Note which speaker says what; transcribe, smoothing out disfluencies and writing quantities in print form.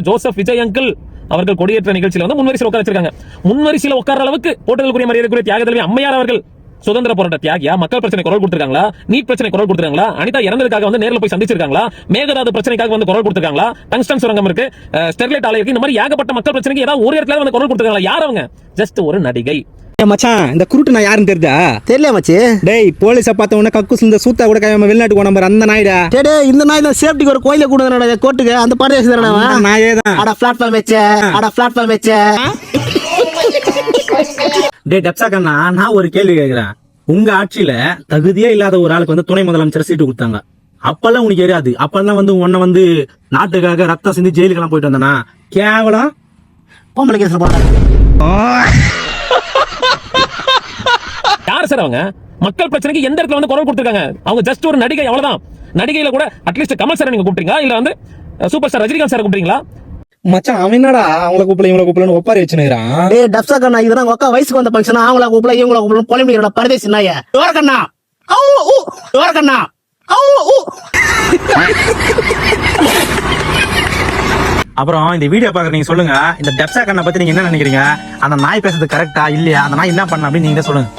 Speaker 1: Joseph Vijay uncle அவர்கள் கொடியேற்ற நிகழ்ச்சியில வந்து முன்வரிசையில் உட்கார வச்சிருக்காங்க. முன்வரிசையில் உட்கார அளவுக்கு போட்டலுக்குரிய மரியாதைக்குரிய தியாக தலைவி அம்மையார் அவர்கள் சுதந்திர போராட்ட தியாகியா? மக்கள் பிரச்சனை குரல் கொடுத்திருக்காங்களா? நீட் பிரச்சனை குரல் கொடுத்திருக்காங்களா? அனிதா இறந்ததுக்காக வந்து நேர்ல போய் சந்திச்சிருக்காங்களா? மேகதாது பிரச்சனைக்காக வந்து குரல் கொடுத்திருக்காங்களா? டங்ஸ்டன் சுரங்கம் இருக்கு, ஸ்டெர்லைட் ஆலை இருக்கு, இந்த மாதிரி ஏகப்பட்ட மக்கள் பிரச்சனைக்கு ஏதாவது ஒரு இடத்துல வந்து குரல் கொடுத்திருக்காங்களா? யார் அவங்க? ஜஸ்ட் ஒரு நடிகை.
Speaker 2: மச்சான், இந்த குருட்டு நான் யாருன்னு தெரிஞ்சா?
Speaker 3: தெரியல மச்சி.
Speaker 2: டேய், போலீஸை பார்த்த உடனே கக்கூஸ் இந்த சூத்தா கூட கையாம வெளிநாட்டுக்கு போன நம்பர் அந்த நாய்டா.
Speaker 3: டேய், இந்த நாய் தான் சேஃப்டிக்கு ஒரு கோயில கூட கோர்ட்டுக்கு அந்த பரதேசி தானே அவன்.
Speaker 2: நாயே தான்.
Speaker 3: அட பிளாட்ஃபார்ம் வெச்ச.
Speaker 2: டேய் டப்சா கண்ணா, நான் ஒரு கேள்வி கேக்குறேன். உங்க ஆட்சியில தகுதியே இல்லாத ஒரு ஆளுக்கு வந்து துணை முதலமைச்சர் சீட்டு கொடுத்தாங்க. அப்பெல்லாம் உனக்கு தெரியாது? அப்பெல்லாம் வந்து உன்னை வந்து நாட்டுக்காக ரத்தம் சிந்தி ஜெயிலுக்கெல்லாம் போயிட்டு வந்தானா? கேவலம்.
Speaker 3: பொம்பளை கேஸ்ல போட்டாங்க.
Speaker 1: யார் சார் அவங்க? மக்கள் பிரச்சனைக்கு எந்த இடத்துல வந்து குரல் கொடுத்திருக்காங்க? அவங்க ஜஸ்ட் ஒரு நடிகை, அவ்வளவுதான். நடிகையில கூட அட்லீஸ்ட் கமல் சார் நீங்க கூப்பிட்டீங்களா, இல்ல வந்து சூப்பர் ஸ்டார் ரஜினிகாந்த் சார் கூப்பிட்டீங்களா?
Speaker 2: மச்சான், அவன் என்னடா அவங்கள கூப்பிடல இவங்கள கூப்பிடலன்னு ஒப்பாரி வச்சுக்கிறான்.
Speaker 3: டேய் டப்சா கண்ணா, இதெல்லாம் உக்கா வயசுக்கு வந்த ஃபங்க்ஷன். அவங்கள கூப்பிடல இவங்கள கூப்பிடல பொலிமிக்கிறடா பரதேசி நாயே. டோர கண்ணா டோர கண்ணா.
Speaker 2: அப்புறம் இந்த வீடியோ பாக்குற நீங்க சொல்லுங்க, இந்த டப்சா கண்ணை பத்தி நீங்க என்ன நினைக்கிறீங்க? அந்த நாய் பேசுறது கரெக்டா இல்லையா? அந்த நாய் என்ன பண்ண அப்படின்னு நீங்க சொல்லுங்க.